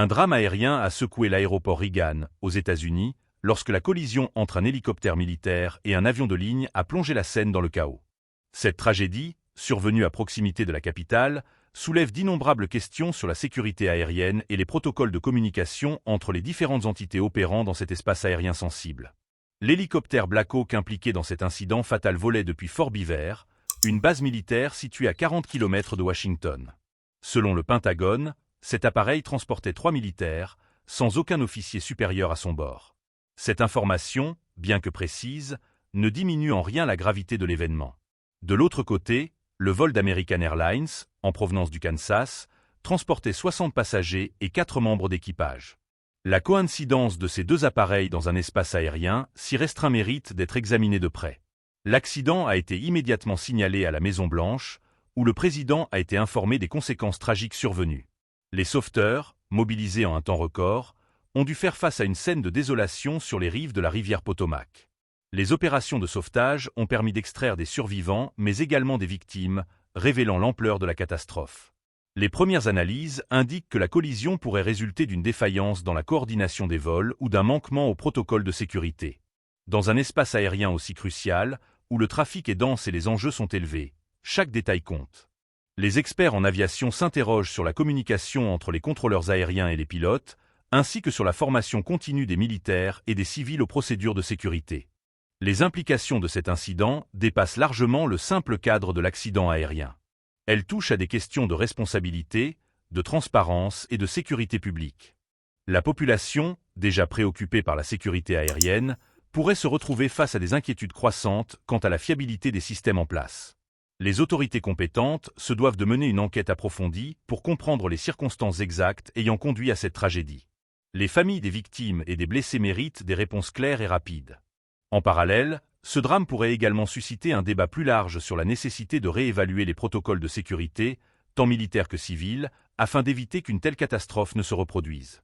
Un drame aérien a secoué l'aéroport Reagan, aux États-Unis, lorsque la collision entre un hélicoptère militaire et un avion de ligne a plongé la scène dans le chaos. Cette tragédie, survenue à proximité de la capitale, soulève d'innombrables questions sur la sécurité aérienne et les protocoles de communication entre les différentes entités opérant dans cet espace aérien sensible. L'hélicoptère Black Hawk impliqué dans cet incident fatal volait depuis Fort Beaver, une base militaire située à 40 km de Washington. Selon le Pentagone, cet appareil transportait 3 militaires, sans aucun officier supérieur à son bord. Cette information, bien que précise, ne diminue en rien la gravité de l'événement. De l'autre côté, le vol d'American Airlines, en provenance du Kansas, transportait 60 passagers et 4 membres d'équipage. La coïncidence de ces deux appareils dans un espace aérien si restreint mérite d'être examinée de près. L'accident a été immédiatement signalé à la Maison-Blanche, où le président a été informé des conséquences tragiques survenues. Les sauveteurs, mobilisés en un temps record, ont dû faire face à une scène de désolation sur les rives de la rivière Potomac. Les opérations de sauvetage ont permis d'extraire des survivants, mais également des victimes, révélant l'ampleur de la catastrophe. Les premières analyses indiquent que la collision pourrait résulter d'une défaillance dans la coordination des vols ou d'un manquement au protocole de sécurité. Dans un espace aérien aussi crucial, où le trafic est dense et les enjeux sont élevés, chaque détail compte. Les experts en aviation s'interrogent sur la communication entre les contrôleurs aériens et les pilotes, ainsi que sur la formation continue des militaires et des civils aux procédures de sécurité. Les implications de cet incident dépassent largement le simple cadre de l'accident aérien. Elles touchent à des questions de responsabilité, de transparence et de sécurité publique. La population, déjà préoccupée par la sécurité aérienne, pourrait se retrouver face à des inquiétudes croissantes quant à la fiabilité des systèmes en place. Les autorités compétentes se doivent de mener une enquête approfondie pour comprendre les circonstances exactes ayant conduit à cette tragédie. Les familles des victimes et des blessés méritent des réponses claires et rapides. En parallèle, ce drame pourrait également susciter un débat plus large sur la nécessité de réévaluer les protocoles de sécurité, tant militaires que civils, afin d'éviter qu'une telle catastrophe ne se reproduise.